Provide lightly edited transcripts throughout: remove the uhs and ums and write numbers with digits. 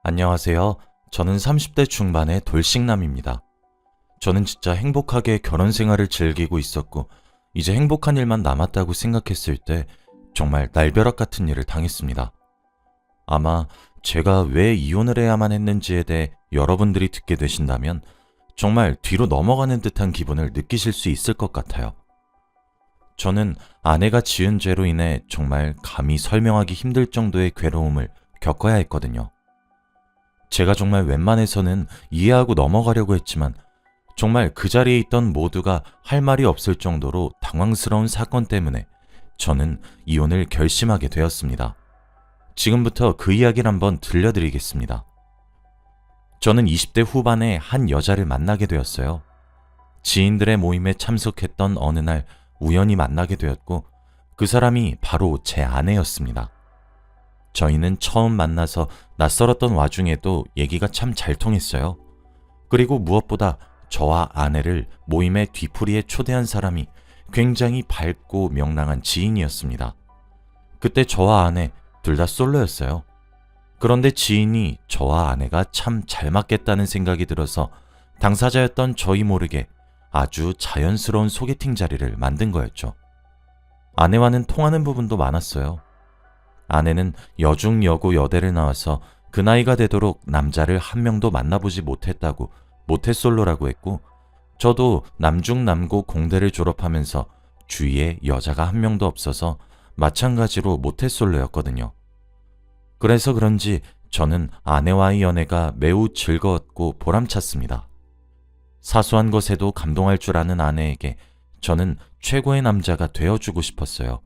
안녕하세요. 저는 30대 중반의 돌싱남입니다. 저는 진짜 행복하게 결혼 생활을 즐기고 있었고, 이제 행복한 일만 남았다고 생각했을 때 정말 날벼락 같은 일을 당했습니다. 아마 제가 왜 이혼을 해야만 했는지에 대해 여러분들이 듣게 되신다면 정말 뒤로 넘어가는 듯한 기분을 느끼실 수 있을 것 같아요. 저는 아내가 지은 죄로 인해 정말 감히 설명하기 힘들 정도의 괴로움을 겪어야 했거든요. 제가 정말 웬만해서는 이해하고 넘어가려고 했지만 정말 그 자리에 있던 모두가 할 말이 없을 정도로 당황스러운 사건 때문에 저는 이혼을 결심하게 되었습니다. 지금부터 그 이야기를 한번 들려드리겠습니다. 저는 20대 후반에 한 여자를 만나게 되었어요. 지인들의 모임에 참석했던 어느 날 우연히 만나게 되었고, 그 사람이 바로 제 아내였습니다. 저희는 처음 만나서 낯설었던 와중에도 얘기가 참 잘 통했어요. 그리고 무엇보다 저와 아내를 모임의 뒤풀이에 초대한 사람이 굉장히 밝고 명랑한 지인이었습니다. 그때 저와 아내 둘 다 솔로였어요. 그런데 지인이 저와 아내가 참 잘 맞겠다는 생각이 들어서 당사자였던 저희 모르게 아주 자연스러운 소개팅 자리를 만든 거였죠. 아내와는 통하는 부분도 많았어요. 아내는 여중, 여고, 여대를 나와서 그 나이가 되도록 남자를 한 명도 만나보지 못했다고 모태솔로라고 했고, 저도 남중, 남고, 공대를 졸업하면서 주위에 여자가 한 명도 없어서 마찬가지로 모태솔로였거든요. 그래서 그런지 저는 아내와의 연애가 매우 즐거웠고 보람찼습니다. 사소한 것에도 감동할 줄 아는 아내에게 저는 최고의 남자가 되어주고 싶었어요.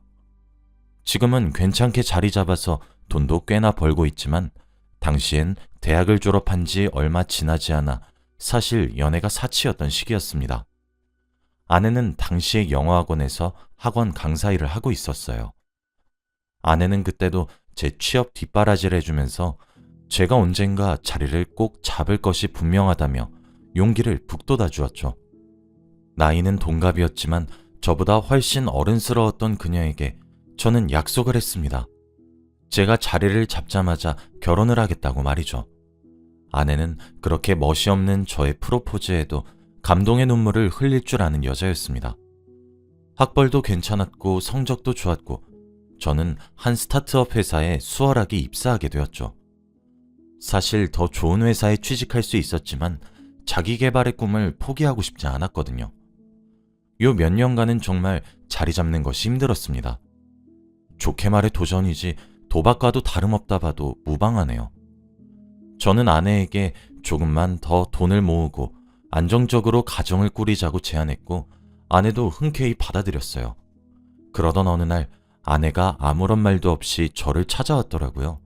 지금은 괜찮게 자리 잡아서 돈도 꽤나 벌고 있지만 당시엔 대학을 졸업한 지 얼마 지나지 않아 사실 연애가 사치였던 시기였습니다. 아내는 당시에 영어학원에서 학원 강사 일을 하고 있었어요. 아내는 그때도 제 취업 뒷바라지를 해주면서 제가 언젠가 자리를 꼭 잡을 것이 분명하다며 용기를 북돋아 주었죠. 나이는 동갑이었지만 저보다 훨씬 어른스러웠던 그녀에게 저는 약속을 했습니다. 제가 자리를 잡자마자 결혼을 하겠다고 말이죠. 아내는 그렇게 멋이 없는 저의 프로포즈에도 감동의 눈물을 흘릴 줄 아는 여자였습니다. 학벌도 괜찮았고 성적도 좋았고 저는 한 스타트업 회사에 수월하게 입사하게 되었죠. 사실 더 좋은 회사에 취직할 수 있었지만 자기 개발의 꿈을 포기하고 싶지 않았거든요. 요 몇 년간은 정말 자리 잡는 것이 힘들었습니다. 좋게 말해 도전이지 도박과도 다름없다 봐도 무방하네요. 저는 아내에게 조금만 더 돈을 모으고 안정적으로 가정을 꾸리자고 제안했고, 아내도 흔쾌히 받아들였어요. 그러던 어느 날 아내가 아무런 말도 없이 저를 찾아왔더라고요.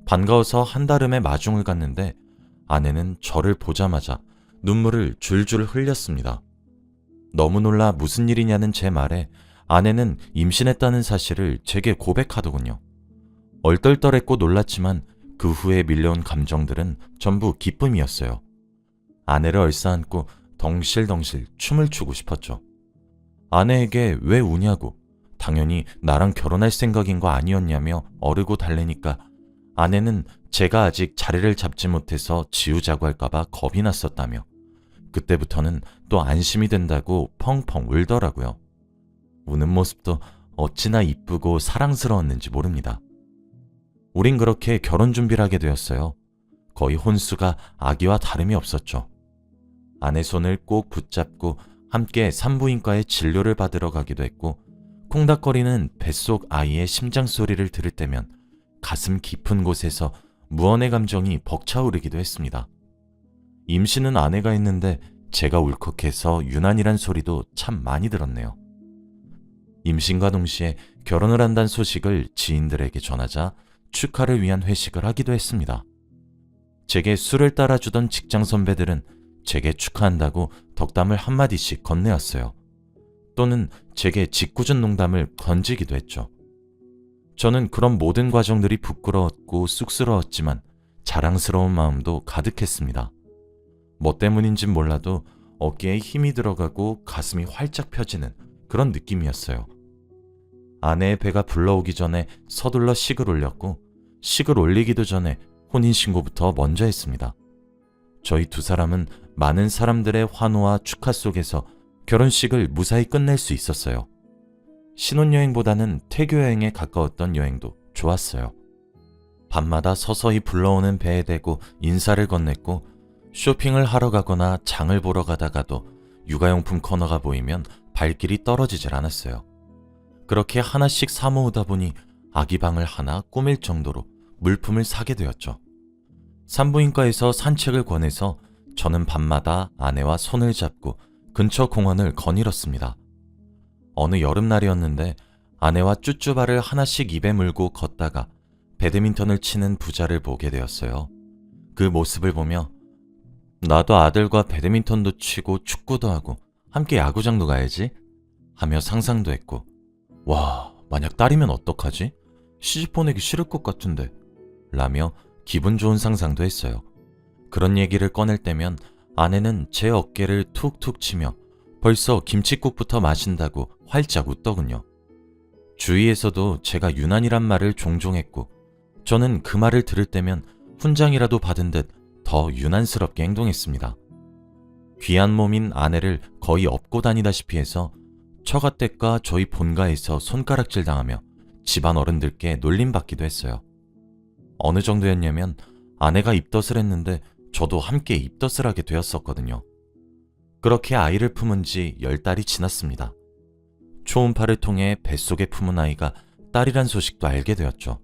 반가워서 한달음에 마중을 갔는데 아내는 저를 보자마자 눈물을 줄줄 흘렸습니다. 너무 놀라 무슨 일이냐는 제 말에 아내는 임신했다는 사실을 제게 고백하더군요. 얼떨떨했고 놀랐지만 그 후에 밀려온 감정들은 전부 기쁨이었어요. 아내를 얼싸안고 덩실덩실 춤을 추고 싶었죠. 아내에게 왜 우냐고, 당연히 나랑 결혼할 생각인 거 아니었냐며 어르고 달래니까 아내는 제가 아직 자리를 잡지 못해서 지우자고 할까봐 겁이 났었다며 그때부터는 또 안심이 된다고 펑펑 울더라고요. 우는 모습도 어찌나 이쁘고 사랑스러웠는지 모릅니다. 우린 그렇게 결혼 준비를 하게 되었어요. 거의 혼수가 아기와 다름이 없었죠. 아내 손을 꼭 붙잡고 함께 산부인과에 진료를 받으러 가기도 했고, 콩닥거리는 뱃속 아이의 심장 소리를 들을 때면 가슴 깊은 곳에서 무언의 감정이 벅차오르기도 했습니다. 임신은 아내가 했는데 제가 울컥해서 유난이란 소리도 참 많이 들었네요. 임신과 동시에 결혼을 한다는 소식을 지인들에게 전하자 축하를 위한 회식을 하기도 했습니다. 제게 술을 따라주던 직장 선배들은 제게 축하한다고 덕담을 한마디씩 건네왔어요. 또는 제게 짓궂은 농담을 던지기도 했죠. 저는 그런 모든 과정들이 부끄러웠고 쑥스러웠지만 자랑스러운 마음도 가득했습니다. 뭐 때문인진 몰라도 어깨에 힘이 들어가고 가슴이 활짝 펴지는 그런 느낌이었어요. 아내의 배가 불러오기 전에 서둘러 식을 올렸고, 식을 올리기도 전에 혼인신고부터 먼저 했습니다. 저희 두 사람은 많은 사람들의 환호와 축하 속에서 결혼식을 무사히 끝낼 수 있었어요. 신혼여행보다는 태교여행에 가까웠던 여행도 좋았어요. 밤마다 서서히 불러오는 배에 대고 인사를 건넸고, 쇼핑을 하러 가거나 장을 보러 가다가도 육아용품 코너가 보이면 발길이 떨어지질 않았어요. 그렇게 하나씩 사 모으다 보니 아기 방을 하나 꾸밀 정도로 물품을 사게 되었죠. 산부인과에서 산책을 권해서 저는 밤마다 아내와 손을 잡고 근처 공원을 거닐었습니다. 어느 여름날이었는데 아내와 쭈쭈바를 하나씩 입에 물고 걷다가 배드민턴을 치는 부자를 보게 되었어요. 그 모습을 보며 나도 아들과 배드민턴도 치고 축구도 하고 함께 야구장도 가야지 하며 상상도 했고, 와, 만약 딸이면 어떡하지? 시집 보내기 싫을 것 같은데 라며 기분 좋은 상상도 했어요. 그런 얘기를 꺼낼 때면 아내는 제 어깨를 툭툭 치며 벌써 김칫국부터 마신다고 활짝 웃더군요. 주위에서도 제가 유난이란 말을 종종 했고, 저는 그 말을 들을 때면 훈장이라도 받은 듯 더 유난스럽게 행동했습니다. 귀한 몸인 아내를 거의 업고 다니다시피 해서 처가댁과 저희 본가에서 손가락질 당하며 집안 어른들께 놀림받기도 했어요. 어느 정도였냐면 아내가 입덧을 했는데 저도 함께 입덧을 하게 되었었거든요. 그렇게 아이를 품은 지 10달이 지났습니다. 초음파를 통해 뱃속에 품은 아이가 딸이란 소식도 알게 되었죠.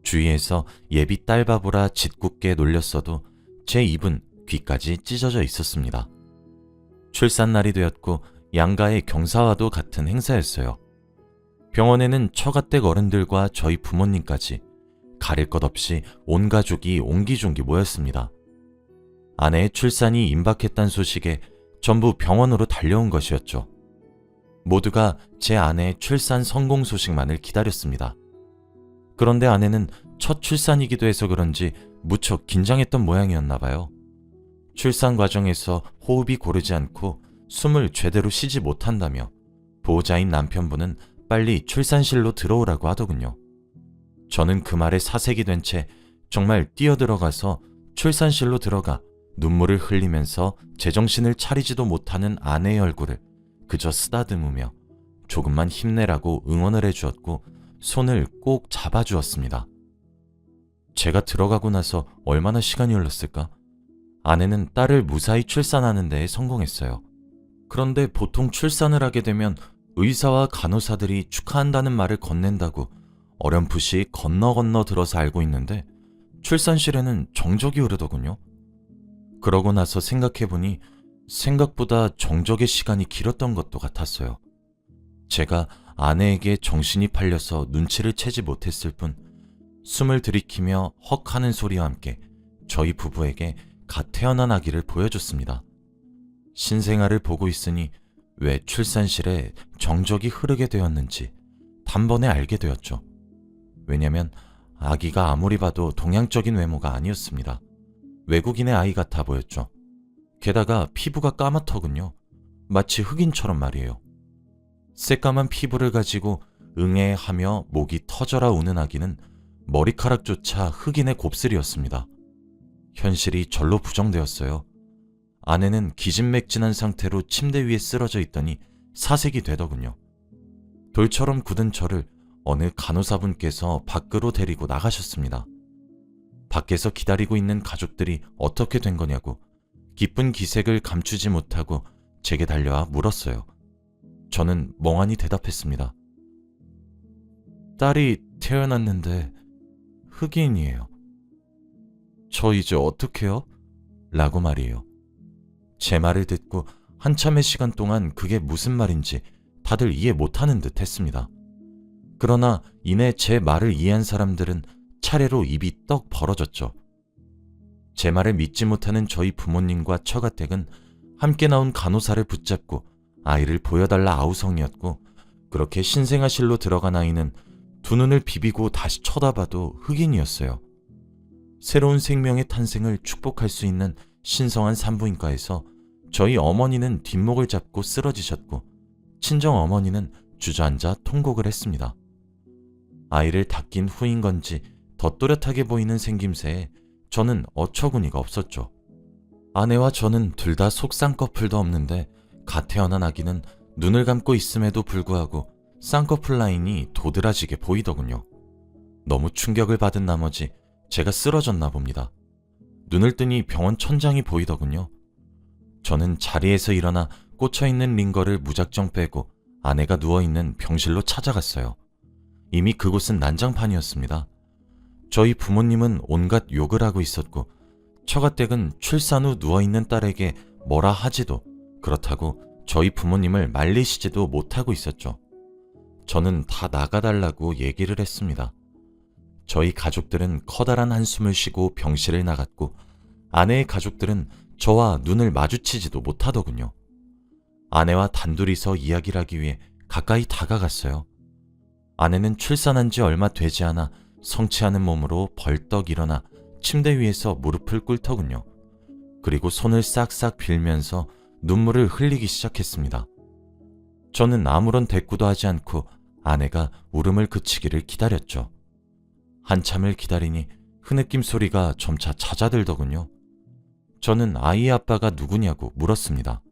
주위에서 예비 딸 바보라 짓궂게 놀렸어도 제 입은 귀까지 찢어져 있었습니다. 출산날이 되었고 양가의 경사와도 같은 행사였어요. 병원에는 처가댁 어른들과 저희 부모님까지 가릴 것 없이 온 가족이 옹기종기 모였습니다. 아내의 출산이 임박했다는 소식에 전부 병원으로 달려온 것이었죠. 모두가 제 아내의 출산 성공 소식만을 기다렸습니다. 그런데 아내는 첫 출산이기도 해서 그런지 무척 긴장했던 모양이었나 봐요. 출산 과정에서 호흡이 고르지 않고 숨을 제대로 쉬지 못한다며 보호자인 남편분은 빨리 출산실로 들어오라고 하더군요. 저는 그 말에 사색이 된 채 정말 뛰어들어가서 출산실로 들어가 눈물을 흘리면서 제정신을 차리지도 못하는 아내의 얼굴을 그저 쓰다듬으며 조금만 힘내라고 응원을 해주었고 손을 꼭 잡아주었습니다. 제가 들어가고 나서 얼마나 시간이 흘렀을까? 아내는 딸을 무사히 출산하는 데에 성공했어요. 그런데 보통 출산을 하게 되면 의사와 간호사들이 축하한다는 말을 건넨다고 어렴풋이 건너 들어서 알고 있는데 출산실에는 정적이 흐르더군요. 그러고 나서 생각해보니 생각보다 정적의 시간이 길었던 것도 같았어요. 제가 아내에게 정신이 팔려서 눈치를 채지 못했을 뿐 숨을 들이키며 헉 하는 소리와 함께 저희 부부에게 갓 태어난 아기를 보여줬습니다. 신생아를 보고 있으니 왜 출산실에 정적이 흐르게 되었는지 단번에 알게 되었죠. 왜냐면 아기가 아무리 봐도 동양적인 외모가 아니었습니다. 외국인의 아이 같아 보였죠. 게다가 피부가 까맣더군요. 마치 흑인처럼 말이에요. 새까만 피부를 가지고 응애하며 목이 터져라 우는 아기는 머리카락조차 흑인의 곱슬이었습니다. 현실이 절로 부정되었어요. 아내는 기진맥진한 상태로 침대 위에 쓰러져 있더니 사색이 되더군요. 돌처럼 굳은 저를 어느 간호사분께서 밖으로 데리고 나가셨습니다. 밖에서 기다리고 있는 가족들이 어떻게 된 거냐고 기쁜 기색을 감추지 못하고 제게 달려와 물었어요. 저는 멍하니 대답했습니다. 딸이 태어났는데 흑인이에요. 저 이제 어떡해요? 라고 말이에요. 제 말을 듣고 한참의 시간 동안 그게 무슨 말인지 다들 이해 못하는 듯 했습니다. 그러나 이내 제 말을 이해한 사람들은 차례로 입이 떡 벌어졌죠. 제 말을 믿지 못하는 저희 부모님과 처가댁은 함께 나온 간호사를 붙잡고 아이를 보여달라 아우성이었고, 그렇게 신생아실로 들어간 아이는 두 눈을 비비고 다시 쳐다봐도 흑인이었어요. 새로운 생명의 탄생을 축복할 수 있는 신성한 산부인과에서 저희 어머니는 뒷목을 잡고 쓰러지셨고 친정 어머니는 주저앉아 통곡을 했습니다. 아이를 닦인 후인 건지 더 또렷하게 보이는 생김새에 저는 어처구니가 없었죠. 아내와 저는 둘 다 속쌍꺼풀도 없는데 갓 태어난 아기는 눈을 감고 있음에도 불구하고 쌍꺼풀 라인이 도드라지게 보이더군요. 너무 충격을 받은 나머지 제가 쓰러졌나 봅니다. 눈을 뜨니 병원 천장이 보이더군요. 저는 자리에서 일어나 꽂혀있는 링거를 무작정 빼고 아내가 누워있는 병실로 찾아갔어요. 이미 그곳은 난장판이었습니다. 저희 부모님은 온갖 욕을 하고 있었고 처가댁은 출산 후 누워있는 딸에게 뭐라 하지도 그렇다고 저희 부모님을 말리시지도 못하고 있었죠. 저는 다 나가달라고 얘기를 했습니다. 저희 가족들은 커다란 한숨을 쉬고 병실을 나갔고 아내의 가족들은 저와 눈을 마주치지도 못하더군요. 아내와 단둘이서 이야기를 하기 위해 가까이 다가갔어요. 아내는 출산한 지 얼마 되지 않아 성취하는 몸으로 벌떡 일어나 침대 위에서 무릎을 꿇더군요. 그리고 손을 싹싹 빌면서 눈물을 흘리기 시작했습니다. 저는 아무런 대꾸도 하지 않고 아내가 울음을 그치기를 기다렸죠. 한참을 기다리니 흐느낌 소리가 점차 잦아들더군요. 저는 아이의 아빠가 누구냐고 물었습니다.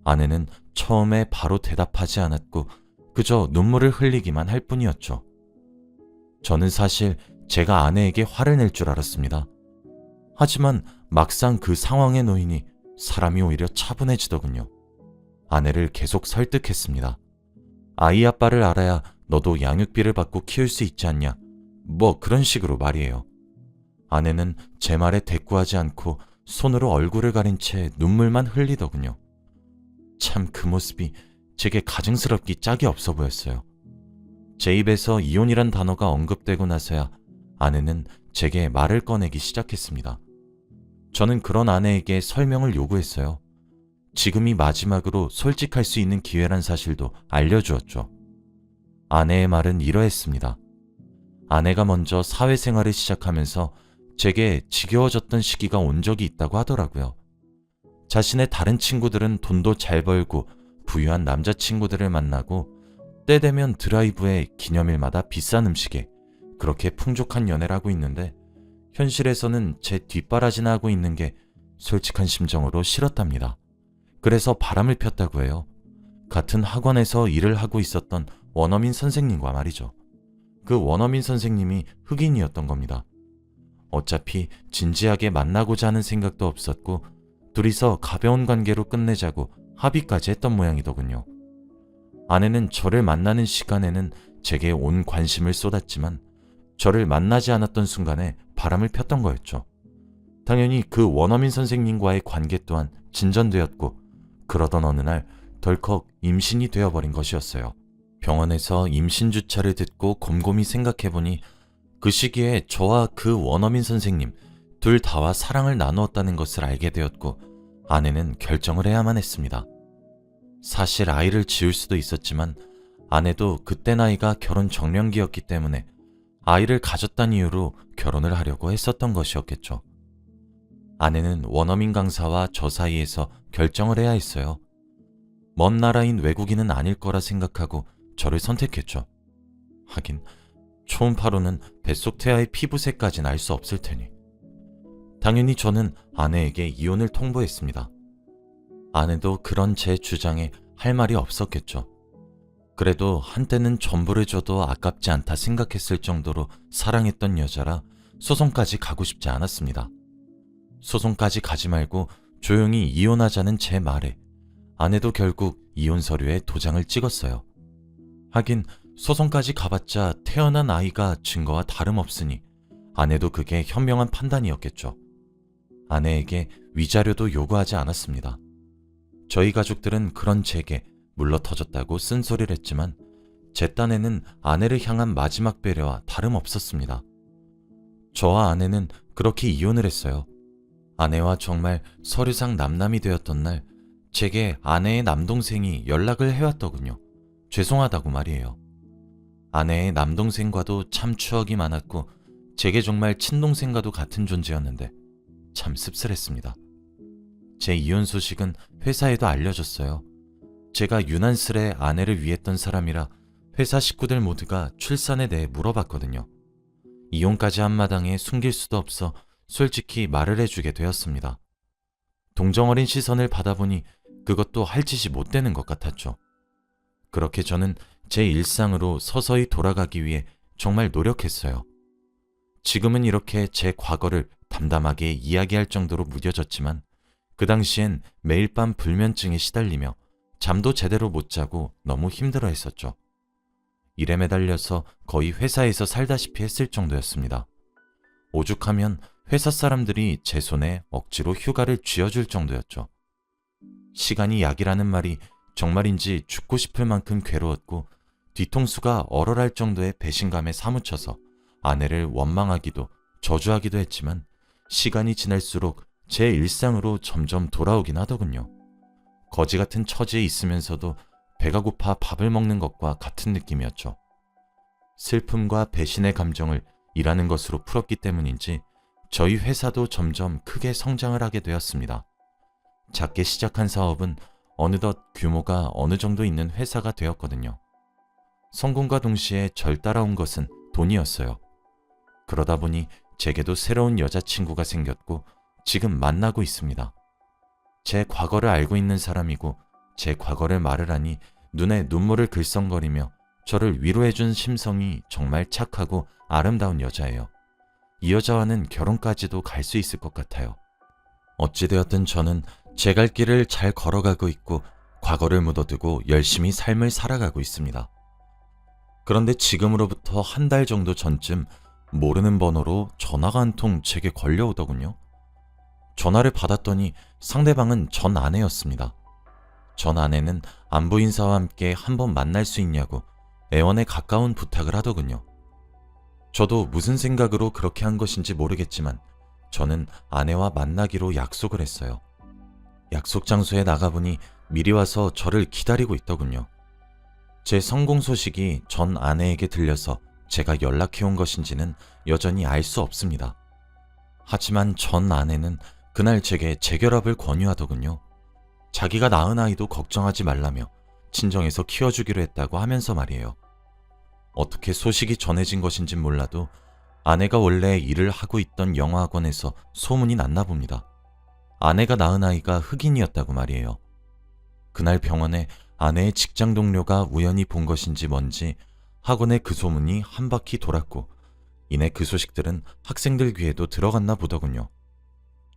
아내는 처음에 바로 대답하지 않았고 그저 눈물을 흘리기만 할 뿐이었죠. 저는 사실 제가 아내에게 화를 낼 줄 알았습니다. 하지만 막상 그 상황에 놓이니 사람이 오히려 차분해지더군요. 아내를 계속 설득했습니다. 아이 아빠를 알아야 너도 양육비를 받고 키울 수 있지 않냐? 뭐 그런 식으로 말이에요. 아내는 제 말에 대꾸하지 않고 손으로 얼굴을 가린 채 눈물만 흘리더군요. 참 그 모습이 제게 가증스럽기 짝이 없어 보였어요. 제 입에서 이혼이란 단어가 언급되고 나서야 아내는 제게 말을 꺼내기 시작했습니다. 저는 그런 아내에게 설명을 요구했어요. 지금이 마지막으로 솔직할 수 있는 기회란 사실도 알려주었죠. 아내의 말은 이러했습니다. 아내가 먼저 사회생활을 시작하면서 제게 지겨워졌던 시기가 온 적이 있다고 하더라고요. 자신의 다른 친구들은 돈도 잘 벌고 부유한 남자친구들을 만나고 때 되면 드라이브에 기념일마다 비싼 음식에 그렇게 풍족한 연애를 하고 있는데 현실에서는 제 뒷바라지나 하고 있는 게 솔직한 심정으로 싫었답니다. 그래서 바람을 폈다고 해요. 같은 학원에서 일을 하고 있었던 원어민 선생님과 말이죠. 그 원어민 선생님이 흑인이었던 겁니다. 어차피 진지하게 만나고자 하는 생각도 없었고 둘이서 가벼운 관계로 끝내자고 합의까지 했던 모양이더군요. 아내는 저를 만나는 시간에는 제게 온 관심을 쏟았지만 저를 만나지 않았던 순간에 바람을 폈던 거였죠. 당연히 그 원어민 선생님과의 관계 또한 진전되었고 그러던 어느 날 덜컥 임신이 되어버린 것이었어요. 병원에서 임신 주차를 듣고 곰곰이 생각해보니 그 시기에 저와 그 원어민 선생님 둘 다와 사랑을 나누었다는 것을 알게 되었고 아내는 결정을 해야만 했습니다. 사실 아이를 지을 수도 있었지만 아내도 그때 나이가 결혼 정년기였기 때문에 아이를 가졌다는 이유로 결혼을 하려고 했었던 것이었겠죠. 아내는 원어민 강사와 저 사이에서 결정을 해야 했어요. 먼 나라인 외국인은 아닐 거라 생각하고 저를 선택했죠. 하긴 초음파로는 뱃속 태아의 피부색까지는 알 수 없을 테니. 당연히 저는 아내에게 이혼을 통보했습니다. 아내도 그런 제 주장에 할 말이 없었겠죠. 그래도 한때는 전부를 줘도 아깝지 않다 생각했을 정도로 사랑했던 여자라 소송까지 가고 싶지 않았습니다. 소송까지 가지 말고 조용히 이혼하자는 제 말에 아내도 결국 이혼 서류에 도장을 찍었어요. 하긴 소송까지 가봤자 태어난 아이가 증거와 다름없으니 아내도 그게 현명한 판단이었겠죠. 아내에게 위자료도 요구하지 않았습니다. 저희 가족들은 그런 제게 물러터졌다고 쓴소리를 했지만 제 딴에는 아내를 향한 마지막 배려와 다름없었습니다. 저와 아내는 그렇게 이혼을 했어요. 아내와 정말 서류상 남남이 되었던 날 제게 아내의 남동생이 연락을 해왔더군요. 죄송하다고 말이에요. 아내의 남동생과도 참 추억이 많았고 제게 정말 친동생과도 같은 존재였는데 참 씁쓸했습니다. 제 이혼 소식은 회사에도 알려졌어요. 제가 유난스레 아내를 위했던 사람이라 회사 식구들 모두가 출산에 대해 물어봤거든요. 이혼까지 한 마당에 숨길 수도 없어 솔직히 말을 해주게 되었습니다. 동정어린 시선을 받아보니 그것도 할 짓이 못 되는 것 같았죠. 그렇게 저는 제 일상으로 서서히 돌아가기 위해 정말 노력했어요. 지금은 이렇게 제 과거를 담담하게 이야기할 정도로 무뎌졌지만 그 당시엔 매일 밤 불면증에 시달리며 잠도 제대로 못 자고 너무 힘들어 했었죠. 일에 매달려서 거의 회사에서 살다시피 했을 정도였습니다. 오죽하면 회사 사람들이 제 손에 억지로 휴가를 쥐어줄 정도였죠. 시간이 약이라는 말이 정말인지 죽고 싶을 만큼 괴로웠고 뒤통수가 얼얼할 정도의 배신감에 사무쳐서 아내를 원망하기도 저주하기도 했지만 시간이 지날수록 제 일상으로 점점 돌아오긴 하더군요. 거지 같은 처지에 있으면서도 배가 고파 밥을 먹는 것과 같은 느낌이었죠. 슬픔과 배신의 감정을 일하는 것으로 풀었기 때문인지 저희 회사도 점점 크게 성장을 하게 되었습니다. 작게 시작한 사업은 어느덧 규모가 어느 정도 있는 회사가 되었거든요. 성공과 동시에 절 따라온 것은 돈이었어요. 그러다 보니 제게도 새로운 여자친구가 생겼고 지금 만나고 있습니다. 제 과거를 알고 있는 사람이고 제 과거를 말을 하니 눈에 눈물을 글썽거리며 저를 위로해준 심성이 정말 착하고 아름다운 여자예요. 이 여자와는 결혼까지도 갈 수 있을 것 같아요. 어찌되었든 저는 제 갈 길을 잘 걸어가고 있고 과거를 묻어두고 열심히 삶을 살아가고 있습니다. 그런데 지금으로부터 한 달 정도 전쯤 모르는 번호로 전화가 한 통 제게 걸려오더군요. 전화를 받았더니 상대방은 전 아내였습니다. 전 아내는 안부 인사와 함께 한번 만날 수 있냐고 애원에 가까운 부탁을 하더군요. 저도 무슨 생각으로 그렇게 한 것인지 모르겠지만 저는 아내와 만나기로 약속을 했어요. 약속 장소에 나가보니 미리 와서 저를 기다리고 있더군요. 제 성공 소식이 전 아내에게 들려서 제가 연락해온 것인지는 여전히 알 수 없습니다. 하지만 전 아내는 그날 제게 재결합을 권유하더군요. 자기가 낳은 아이도 걱정하지 말라며 친정에서 키워주기로 했다고 하면서 말이에요. 어떻게 소식이 전해진 것인진 몰라도 아내가 원래 일을 하고 있던 영어학원에서 소문이 났나 봅니다. 아내가 낳은 아이가 흑인이었다고 말이에요. 그날 병원에 아내의 직장 동료가 우연히 본 것인지 뭔지 학원에 그 소문이 한 바퀴 돌았고 이내 그 소식들은 학생들 귀에도 들어갔나 보더군요.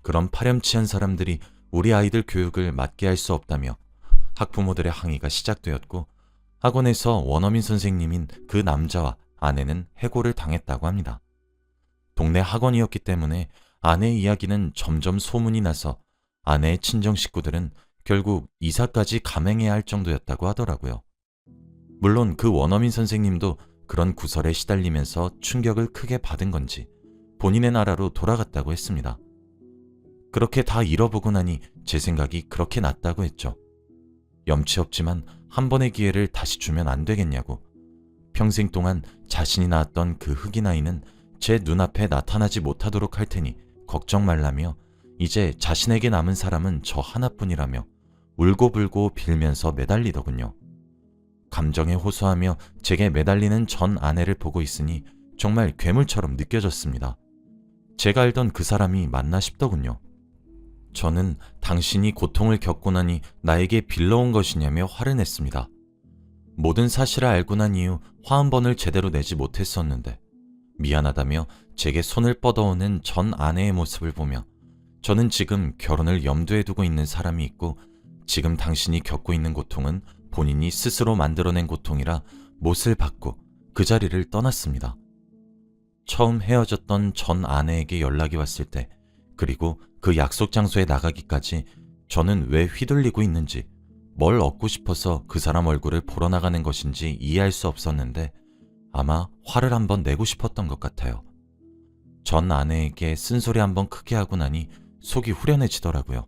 그런 파렴치한 사람들이 우리 아이들 교육을 맡게 할 수 없다며 학부모들의 항의가 시작되었고 학원에서 원어민 선생님인 그 남자와 아내는 해고를 당했다고 합니다. 동네 학원이었기 때문에 아내의 이야기는 점점 소문이 나서 아내의 친정 식구들은 결국 이사까지 감행해야 할 정도였다고 하더라고요. 물론 그 원어민 선생님도 그런 구설에 시달리면서 충격을 크게 받은 건지 본인의 나라로 돌아갔다고 했습니다. 그렇게 다 잃어보고 나니 제 생각이 그렇게 났다고 했죠. 염치 없지만 한 번의 기회를 다시 주면 안 되겠냐고. 평생 동안 자신이 낳았던 그 흑인 아이는 제 눈앞에 나타나지 못하도록 할 테니 걱정 말라며 이제 자신에게 남은 사람은 저 하나뿐이라며 울고불고 빌면서 매달리더군요. 감정에 호소하며 제게 매달리는 전 아내를 보고 있으니 정말 괴물처럼 느껴졌습니다. 제가 알던 그 사람이 맞나 싶더군요. 저는 당신이 고통을 겪고 나니 나에게 빌러온 것이냐며 화를 냈습니다. 모든 사실을 알고 난 이후 화 한 번을 제대로 내지 못했었는데 미안하다며 제게 손을 뻗어오는 전 아내의 모습을 보며 저는 지금 결혼을 염두에 두고 있는 사람이 있고 지금 당신이 겪고 있는 고통은 본인이 스스로 만들어낸 고통이라 못을 받고 그 자리를 떠났습니다. 처음 헤어졌던 전 아내에게 연락이 왔을 때 그리고 그 약속 장소에 나가기까지 저는 왜 휘둘리고 있는지 뭘 얻고 싶어서 그 사람 얼굴을 보러 나가는 것인지 이해할 수 없었는데 아마 화를 한번 내고 싶었던 것 같아요. 전 아내에게 쓴소리 한번 크게 하고 나니 속이 후련해지더라고요.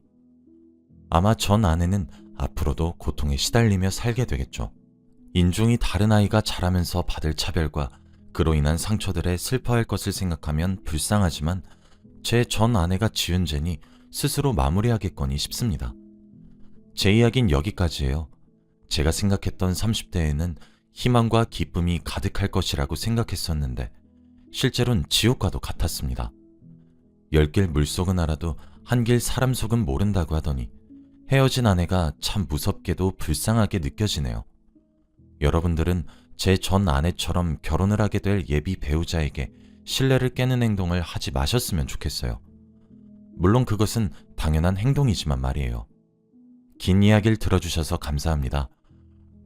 아마 전 아내는 앞으로도 고통에 시달리며 살게 되겠죠. 인종이 다른 아이가 자라면서 받을 차별과 그로 인한 상처들에 슬퍼할 것을 생각하면 불쌍하지만 제 전 아내가 지은 죄니 스스로 마무리하겠거니 싶습니다. 제 이야기는 여기까지예요. 제가 생각했던 30대에는 희망과 기쁨이 가득할 것이라고 생각했었는데 실제로는 지옥과도 같았습니다. 10길 물속은 알아도 한길 사람 속은 모른다고 하더니 헤어진 아내가 참 무섭게도 불쌍하게 느껴지네요. 여러분들은 제 전 아내처럼 결혼을 하게 될 예비 배우자에게 신뢰를 깨는 행동을 하지 마셨으면 좋겠어요. 물론 그것은 당연한 행동이지만 말이에요. 긴 이야기를 들어주셔서 감사합니다.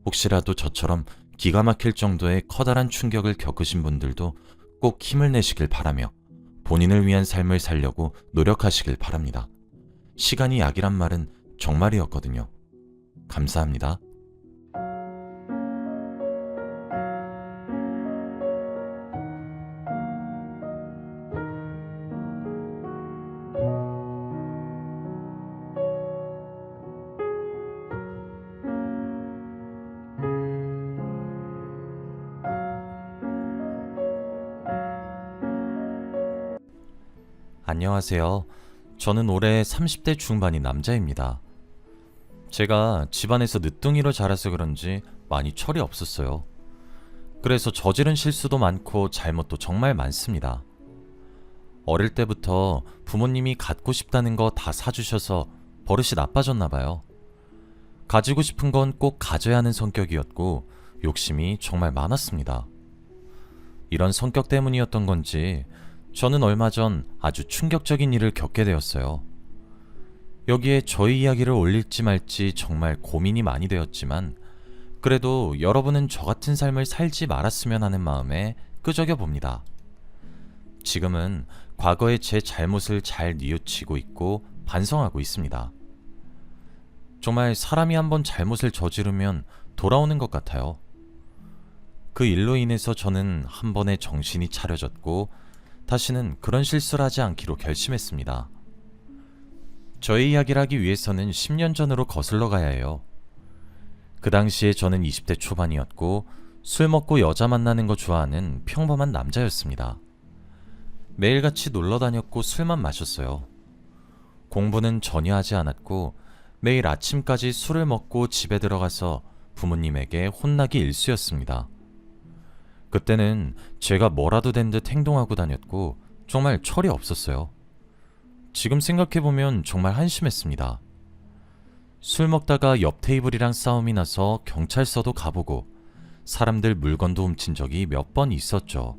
혹시라도 저처럼 기가 막힐 정도의 커다란 충격을 겪으신 분들도 꼭 힘을 내시길 바라며 본인을 위한 삶을 살려고 노력하시길 바랍니다. 시간이 약이란 말은 정말이었거든요. 감사합니다. 안녕하세요. 저는 올해 30대 중반인 남자입니다. 제가 집안에서 늦둥이로 자라서 그런지 많이 철이 없었어요. 그래서 저지른 실수도 많고 잘못도 정말 많습니다. 어릴 때부터 부모님이 갖고 싶다는 거 다 사주셔서 버릇이 나빠졌나 봐요. 가지고 싶은 건 꼭 가져야 하는 성격이었고 욕심이 정말 많았습니다. 이런 성격 때문이었던 건지 저는 얼마 전 아주 충격적인 일을 겪게 되었어요. 여기에 저희 이야기를 올릴지 말지 정말 고민이 많이 되었지만 그래도 여러분은 저 같은 삶을 살지 말았으면 하는 마음에 끄적여 봅니다. 지금은 과거의 제 잘못을 잘 뉘우치고 있고 반성하고 있습니다. 정말 사람이 한번 잘못을 저지르면 돌아오는 것 같아요. 그 일로 인해서 저는 한 번에 정신이 차려졌고 다시는 그런 실수를 하지 않기로 결심했습니다. 저의 이야기를 하기 위해서는 10년 전으로 거슬러 가야 해요. 그 당시에 저는 20대 초반이었고 술 먹고 여자 만나는 거 좋아하는 평범한 남자였습니다. 매일같이 놀러 다녔고 술만 마셨어요. 공부는 전혀 하지 않았고 매일 아침까지 술을 먹고 집에 들어가서 부모님에게 혼나기 일쑤였습니다. 그때는 제가 뭐라도 된 듯 행동하고 다녔고 정말 철이 없었어요. 지금 생각해보면 정말 한심했습니다. 술 먹다가 옆 테이블이랑 싸움이 나서 경찰서도 가보고 사람들 물건도 훔친 적이 몇 번 있었죠.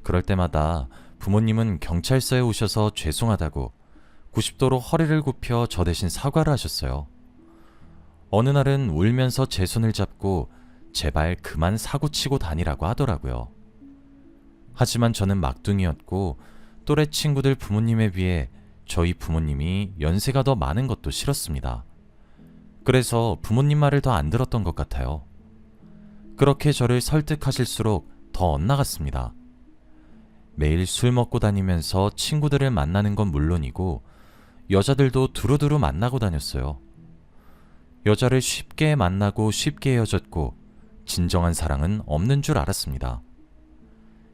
그럴 때마다 부모님은 경찰서에 오셔서 죄송하다고 90도로 허리를 굽혀 저 대신 사과를 하셨어요. 어느 날은 울면서 제 손을 잡고 제발 그만 사고치고 다니라고 하더라고요. 하지만 저는 막둥이였고 또래 친구들 부모님에 비해 저희 부모님이 연세가 더 많은 것도 싫었습니다. 그래서 부모님 말을 더 안 들었던 것 같아요. 그렇게 저를 설득하실수록 더 엇나갔습니다. 매일 술 먹고 다니면서 친구들을 만나는 건 물론이고 여자들도 두루두루 만나고 다녔어요. 여자를 쉽게 만나고 쉽게 헤어졌고 진정한 사랑은 없는 줄 알았습니다.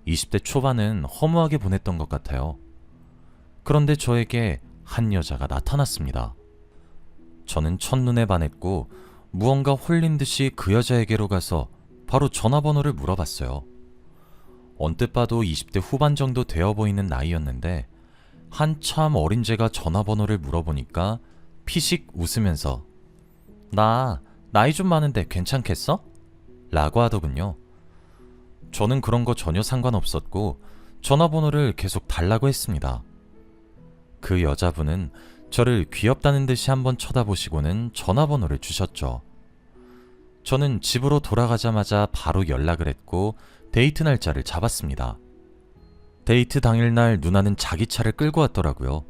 20대 초반은 허무하게 보냈던 것 같아요. 그런데 저에게 한 여자가 나타났습니다. 저는 첫눈에 반했고 무언가 홀린 듯이 그 여자에게로 가서 바로 전화번호를 물어봤어요. 언뜻 봐도 20대 후반 정도 되어 보이는 나이였는데 한참 어린 제가 전화번호를 물어보니까 피식 웃으면서 나 나이 좀 많은데 괜찮겠어? 라고 하더군요. 저는 그런 거 전혀 상관없었고 전화번호를 계속 달라고 했습니다. 그 여자분은 저를 귀엽다는 듯이 한번 쳐다보시고는 전화번호를 주셨죠. 저는 집으로 돌아가자마자 바로 연락을 했고 데이트 날짜를 잡았습니다. 데이트 당일날 누나는 자기 차를 끌고 왔더라고요.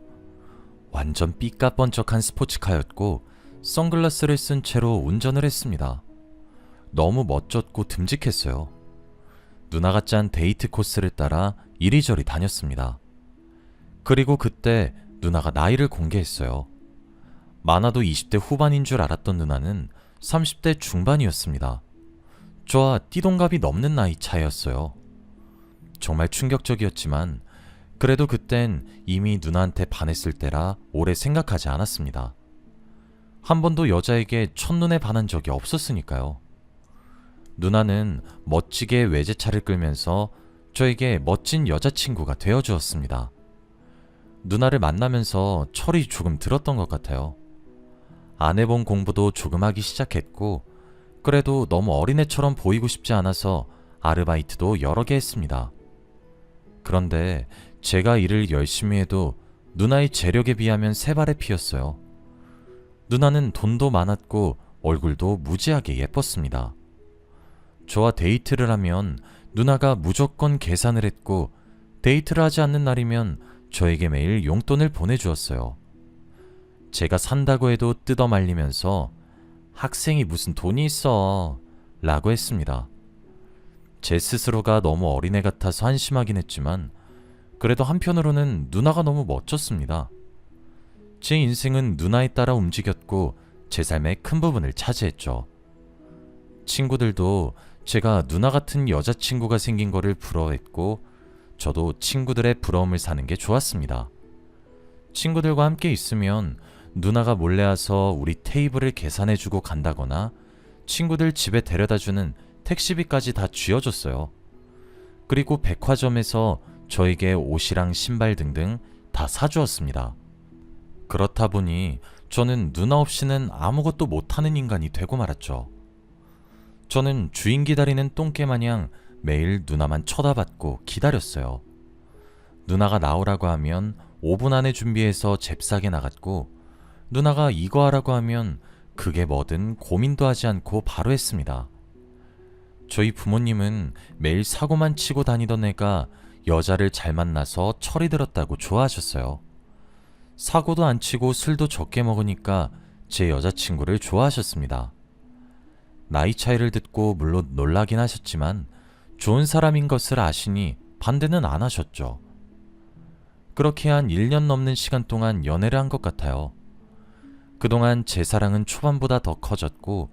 완전 삐까뻔쩍한 스포츠카였고 선글라스를 쓴 채로 운전을 했습니다. 너무 멋졌고 듬직했어요. 누나가 짠 데이트 코스를 따라 이리저리 다녔습니다. 그리고 그때 누나가 나이를 공개했어요. 많아도 20대 후반인 줄 알았던 누나는 30대 중반이었습니다. 저와 띠동갑이 넘는 나이 차이였어요. 정말 충격적이었지만 그래도 그땐 이미 누나한테 반했을 때라 오래 생각하지 않았습니다. 한 번도 여자에게 첫눈에 반한 적이 없었으니까요. 누나는 멋지게 외제차를 끌면서 저에게 멋진 여자친구가 되어주었습니다. 누나를 만나면서 철이 조금 들었던 것 같아요. 안 해본 공부도 조금 하기 시작했고, 그래도 너무 어린애처럼 보이고 싶지 않아서 아르바이트도 여러 개 했습니다. 그런데 제가 일을 열심히 해도 누나의 재력에 비하면 세 발의 피였어요. 누나는 돈도 많았고 얼굴도 무지하게 예뻤습니다. 저와 데이트를 하면 누나가 무조건 계산을 했고, 데이트를 하지 않는 날이면 저에게 매일 용돈을 보내주었어요. 제가 산다고 해도 뜯어 말리면서 학생이 무슨 돈이 있어 라고 했습니다. 제 스스로가 너무 어린애 같아서 한심하긴 했지만, 그래도 한편으로는 누나가 너무 멋졌습니다. 제 인생은 누나에 따라 움직였고 제 삶의 큰 부분을 차지했죠. 친구들도 제가 누나 같은 여자친구가 생긴 거를 부러워했고, 저도 친구들의 부러움을 사는 게 좋았습니다. 친구들과 함께 있으면 누나가 몰래 와서 우리 테이블을 계산해주고 간다거나 친구들 집에 데려다주는 택시비까지 다 쥐어줬어요. 그리고 백화점에서 저에게 옷이랑 신발 등등 다 사주었습니다. 그렇다 보니 저는 누나 없이는 아무것도 못하는 인간이 되고 말았죠. 저는 주인 기다리는 똥개 마냥 매일 누나만 쳐다봤고 기다렸어요. 누나가 나오라고 하면 5분 안에 준비해서 잽싸게 나갔고, 누나가 이거 하라고 하면 그게 뭐든 고민도 하지 않고 바로 했습니다. 저희 부모님은 매일 사고만 치고 다니던 애가 여자를 잘 만나서 철이 들었다고 좋아하셨어요. 사고도 안 치고 술도 적게 먹으니까 제 여자친구를 좋아하셨습니다. 나이 차이를 듣고 물론 놀라긴 하셨지만 좋은 사람인 것을 아시니 반대는 안 하셨죠. 그렇게 한 1년 넘는 시간 동안 연애를 한 것 같아요. 그동안 제 사랑은 초반보다 더 커졌고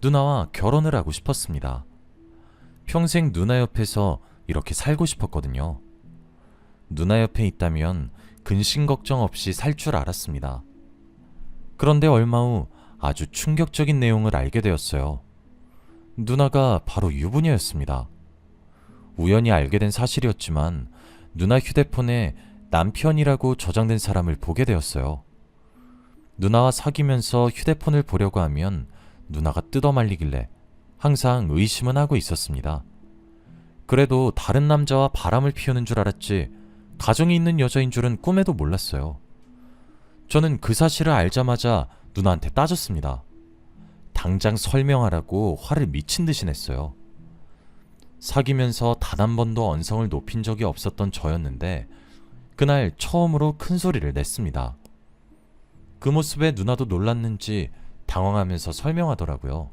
누나와 결혼을 하고 싶었습니다. 평생 누나 옆에서 이렇게 살고 싶었거든요. 누나 옆에 있다면 근심 걱정 없이 살 줄 알았습니다. 그런데 얼마 후 아주 충격적인 내용을 알게 되었어요. 누나가 바로 유부녀였습니다. 우연히 알게 된 사실이었지만 누나 휴대폰에 남편이라고 저장된 사람을 보게 되었어요. 누나와 사귀면서 휴대폰을 보려고 하면 누나가 뜯어말리길래 항상 의심은 하고 있었습니다. 그래도 다른 남자와 바람을 피우는 줄 알았지 가정이 있는 여자인 줄은 꿈에도 몰랐어요. 저는 그 사실을 알자마자 누나한테 따졌습니다. 당장 설명하라고 화를 미친 듯이 냈어요. 사귀면서 단 한 번도 언성을 높인 적이 없었던 저였는데 그날 처음으로 큰 소리를 냈습니다. 그 모습에 누나도 놀랐는지 당황하면서 설명하더라고요.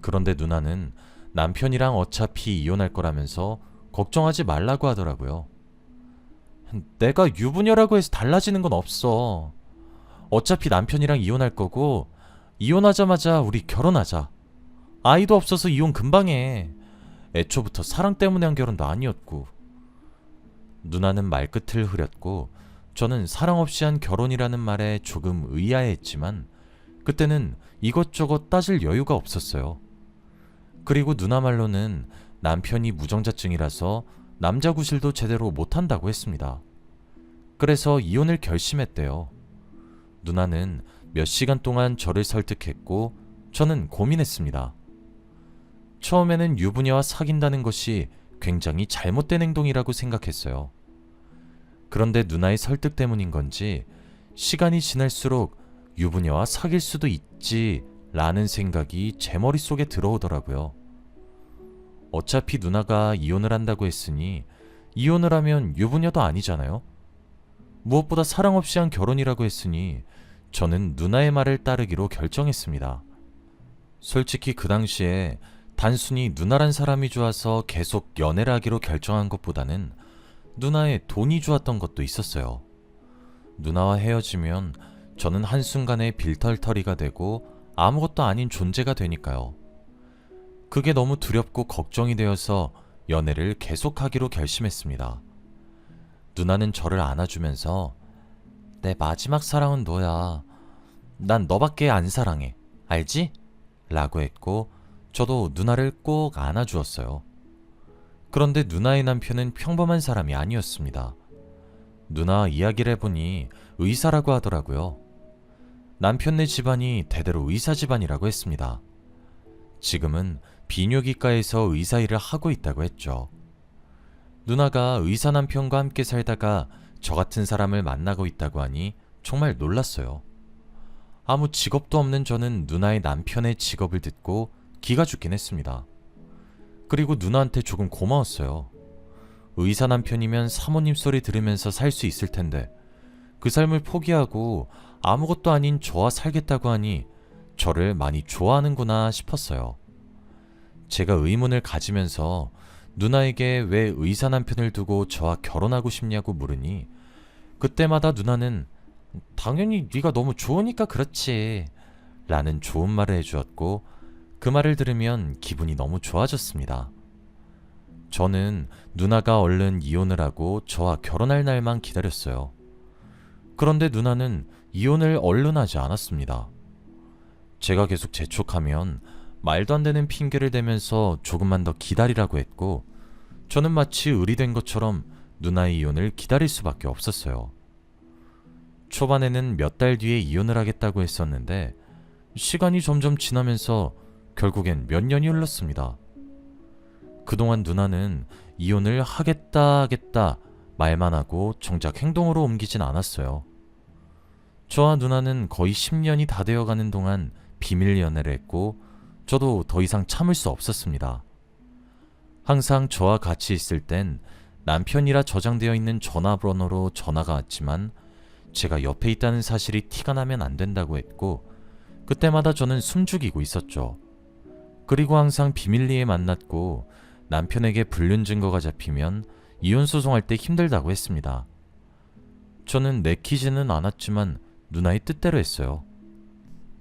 그런데 누나는 남편이랑 어차피 이혼할 거라면서 걱정하지 말라고 하더라고요. 내가 유부녀라고 해서 달라지는 건 없어. 어차피 남편이랑 이혼할 거고 이혼하자마자 우리 결혼하자. 아이도 없어서 이혼 금방 해. 애초부터 사랑 때문에 한 결혼도 아니었고. 누나는 말끝을 흐렸고 저는 사랑 없이 한 결혼이라는 말에 조금 의아해했지만 그때는 이것저것 따질 여유가 없었어요. 그리고 누나 말로는 남편이 무정자증이라서 남자 구실도 제대로 못한다고 했습니다. 그래서 이혼을 결심했대요. 누나는 몇 시간 동안 저를 설득했고 저는 고민했습니다. 처음에는 유부녀와 사귄다는 것이 굉장히 잘못된 행동이라고 생각했어요. 그런데 누나의 설득 때문인 건지 시간이 지날수록 유부녀와 사귈 수도 있지 라는 생각이 제 머릿속에 들어오더라고요. 어차피 누나가 이혼을 한다고 했으니 이혼을 하면 유부녀도 아니잖아요. 무엇보다 사랑 없이 한 결혼이라고 했으니 저는 누나의 말을 따르기로 결정했습니다. 솔직히 그 당시에 단순히 누나란 사람이 좋아서 계속 연애를 하기로 결정한 것보다는 누나의 돈이 좋았던 것도 있었어요. 누나와 헤어지면 저는 한순간에 빌털터리가 되고 아무것도 아닌 존재가 되니까요. 그게 너무 두렵고 걱정이 되어서 연애를 계속하기로 결심했습니다. 누나는 저를 안아주면서 내 마지막 사랑은 너야. 난 너밖에 안 사랑해. 알지? 라고 했고 저도 누나를 꼭 안아주었어요. 그런데 누나의 남편은 평범한 사람이 아니었습니다. 누나 이야기를 해보니 의사라고 하더라고요. 남편네 집안이 대대로 의사 집안이라고 했습니다. 지금은 비뇨기과에서 의사 일을 하고 있다고 했죠. 누나가 의사 남편과 함께 살다가 저 같은 사람을 만나고 있다고 하니 정말 놀랐어요. 아무 직업도 없는 저는 누나의 남편의 직업을 듣고 기가 죽긴 했습니다. 그리고 누나한테 조금 고마웠어요. 의사 남편이면 사모님 소리 들으면서 살 수 있을 텐데 그 삶을 포기하고 아무것도 아닌 저와 살겠다고 하니 저를 많이 좋아하는구나 싶었어요. 제가 의문을 가지면서 누나에게 왜 의사 남편을 두고 저와 결혼하고 싶냐고 물으니 그때마다 누나는 당연히 네가 너무 좋으니까 그렇지 라는 좋은 말을 해주었고 그 말을 들으면 기분이 너무 좋아졌습니다. 저는 누나가 얼른 이혼을 하고 저와 결혼할 날만 기다렸어요. 그런데 누나는 이혼을 얼른 하지 않았습니다. 제가 계속 재촉하면 말도 안 되는 핑계를 대면서 조금만 더 기다리라고 했고 저는 마치 의리된 것처럼 누나의 이혼을 기다릴 수밖에 없었어요. 초반에는 몇 달 뒤에 이혼을 하겠다고 했었는데 시간이 점점 지나면서 결국엔 몇 년이 흘렀습니다. 그동안 누나는 이혼을 하겠다 말만 하고 정작 행동으로 옮기진 않았어요. 저와 누나는 거의 10년이 다 되어가는 동안 비밀 연애를 했고 저도 더 이상 참을 수 없었습니다. 항상 저와 같이 있을 땐 남편이라 저장되어 있는 전화번호로 전화가 왔지만 제가 옆에 있다는 사실이 티가 나면 안 된다고 했고 그때마다 저는 숨죽이고 있었죠. 그리고 항상 비밀리에 만났고 남편에게 불륜 증거가 잡히면 이혼 소송할 때 힘들다고 했습니다. 저는 내키지는 않았지만 누나의 뜻대로 했어요.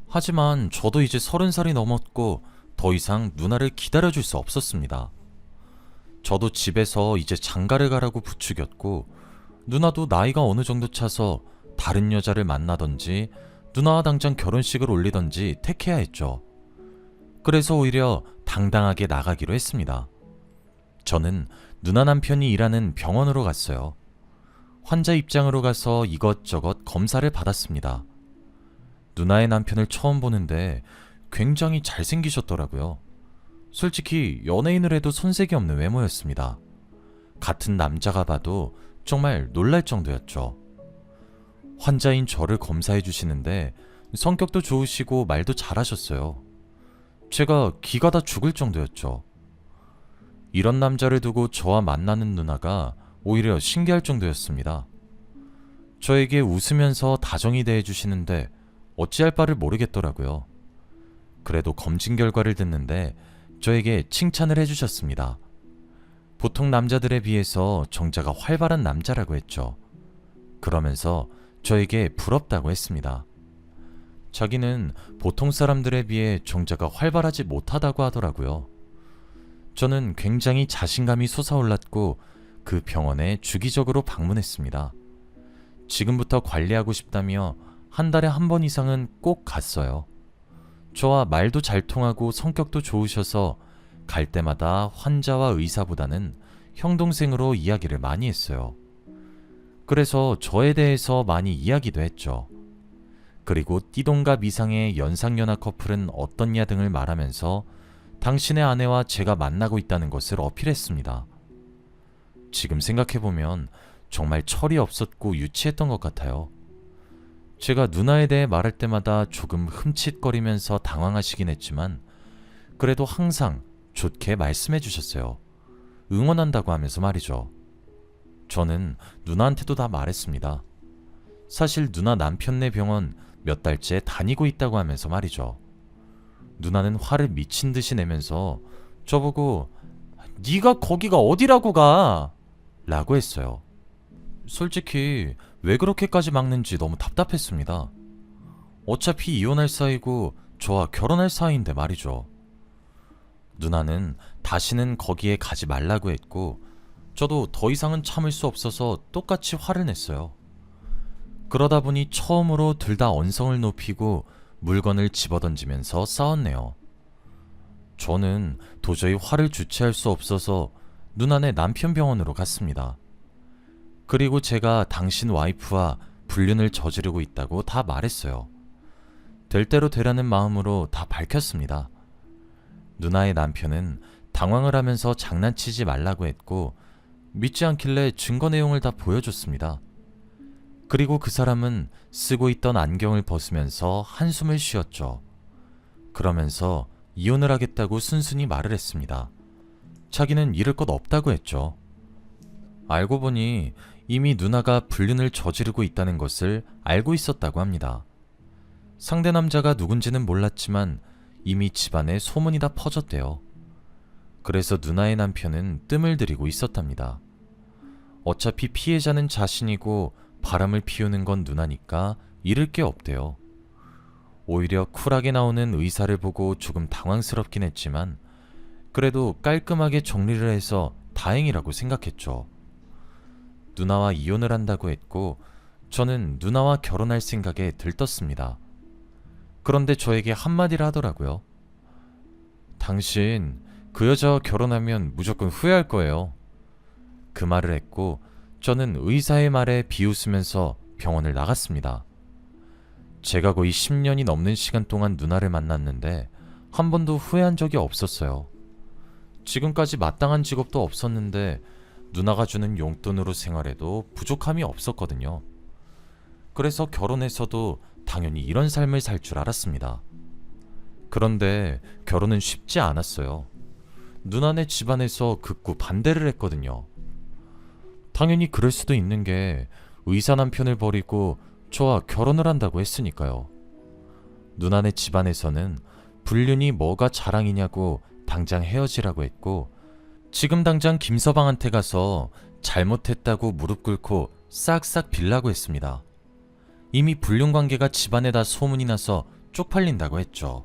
하지만 저도 이제 30살이 넘었고 더 이상 누나를 기다려줄 수 없었습니다. 저도 집에서 이제 장가를 가라고 부추겼고 누나도 나이가 어느 정도 차서 다른 여자를 만나던지 누나와 당장 결혼식을 올리던지 택해야 했죠. 그래서 오히려 당당하게 나가기로 했습니다. 저는 누나 남편이 일하는 병원으로 갔어요. 환자 입장으로 가서 이것저것 검사를 받았습니다. 누나의 남편을 처음 보는데 굉장히 잘생기셨더라고요. 솔직히 연예인을 해도 손색이 없는 외모였습니다. 같은 남자가 봐도 정말 놀랄 정도였죠. 환자인 저를 검사해 주시는데 성격도 좋으시고 말도 잘하셨어요. 제가 기가 다 죽을 정도였죠. 이런 남자를 두고 저와 만나는 누나가 오히려 신기할 정도였습니다. 저에게 웃으면서 다정히 대해주시는데 어찌할 바를 모르겠더라고요. 그래도 검진 결과를 듣는데 저에게 칭찬을 해주셨습니다. 보통 남자들에 비해서 정자가 활발한 남자라고 했죠. 그러면서 저에게 부럽다고 했습니다. 자기는 보통 사람들에 비해 정자가 활발하지 못하다고 하더라고요. 저는 굉장히 자신감이 솟아올랐고 그 병원에 주기적으로 방문했습니다. 지금부터 관리하고 싶다며 한 달에 한 번 이상은 꼭 갔어요. 저와 말도 잘 통하고 성격도 좋으셔서 갈 때마다 환자와 의사보다는 형 동생으로 이야기를 많이 했어요. 그래서 저에 대해서 많이 이야기도 했죠. 그리고 띠동갑 이상의 연상연하 커플은 어떻냐 등을 말하면서 당신의 아내와 제가 만나고 있다는 것을 어필했습니다. 지금 생각해보면 정말 철이 없었고 유치했던 것 같아요. 제가 누나에 대해 말할 때마다 조금 흠칫거리면서 당황하시긴 했지만 그래도 항상 좋게 말씀해 주셨어요. 응원한다고 하면서 말이죠. 저는 누나한테도 다 말했습니다. 사실 누나 남편네 병원 몇 달째 다니고 있다고 하면서 말이죠. 누나는 화를 미친 듯이 내면서 저보고 네가 거기가 어디라고 가? 라고 했어요. 솔직히 왜 그렇게까지 막는지 너무 답답했습니다. 어차피 이혼할 사이고 저와 결혼할 사이인데 말이죠. 누나는 다시는 거기에 가지 말라고 했고 저도 더 이상은 참을 수 없어서 똑같이 화를 냈어요. 그러다 보니 처음으로 둘 다 언성을 높이고 물건을 집어던지면서 싸웠네요. 저는 도저히 화를 주체할 수 없어서 누나네 남편 병원으로 갔습니다. 그리고 제가 당신 와이프와 불륜을 저지르고 있다고 다 말했어요. 될 대로 되라는 마음으로 다 밝혔습니다. 누나의 남편은 당황을 하면서 장난치지 말라고 했고 믿지 않길래 증거 내용을 다 보여줬습니다. 그리고 그 사람은 쓰고 있던 안경을 벗으면서 한숨을 쉬었죠. 그러면서 이혼을 하겠다고 순순히 말을 했습니다. 자기는 잃을 것 없다고 했죠. 알고 보니 이미 누나가 불륜을 저지르고 있다는 것을 알고 있었다고 합니다. 상대 남자가 누군지는 몰랐지만 이미 집안에 소문이 다 퍼졌대요. 그래서 누나의 남편은 뜸을 들이고 있었답니다. 어차피 피해자는 자신이고 바람을 피우는 건 누나니까 잃을 게 없대요. 오히려 쿨하게 나오는 의사를 보고 조금 당황스럽긴 했지만 그래도 깔끔하게 정리를 해서 다행이라고 생각했죠. 누나와 이혼을 한다고 했고 저는 누나와 결혼할 생각에 들떴습니다. 그런데 저에게 한마디를 하더라고요. 당신 그 여자와 결혼하면 무조건 후회할 거예요. 그 말을 했고 저는 의사의 말에 비웃으면서 병원을 나갔습니다. 제가 거의 10년이 넘는 시간 동안 누나를 만났는데 한 번도 후회한 적이 없었어요. 지금까지 마땅한 직업도 없었는데 누나가 주는 용돈으로 생활해도 부족함이 없었거든요. 그래서 결혼해서도 당연히 이런 삶을 살 줄 알았습니다. 그런데 결혼은 쉽지 않았어요. 누나네 집안에서 극구 반대를 했거든요. 당연히 그럴 수도 있는 게 의사 남편을 버리고 저와 결혼을 한다고 했으니까요. 누나네 집안에서는 불륜이 뭐가 자랑이냐고 당장 헤어지라고 했고 지금 당장 김서방한테 가서 잘못했다고 무릎 꿇고 싹싹 빌라고 했습니다. 이미 불륜 관계가 집안에 다 소문이 나서 쪽팔린다고 했죠.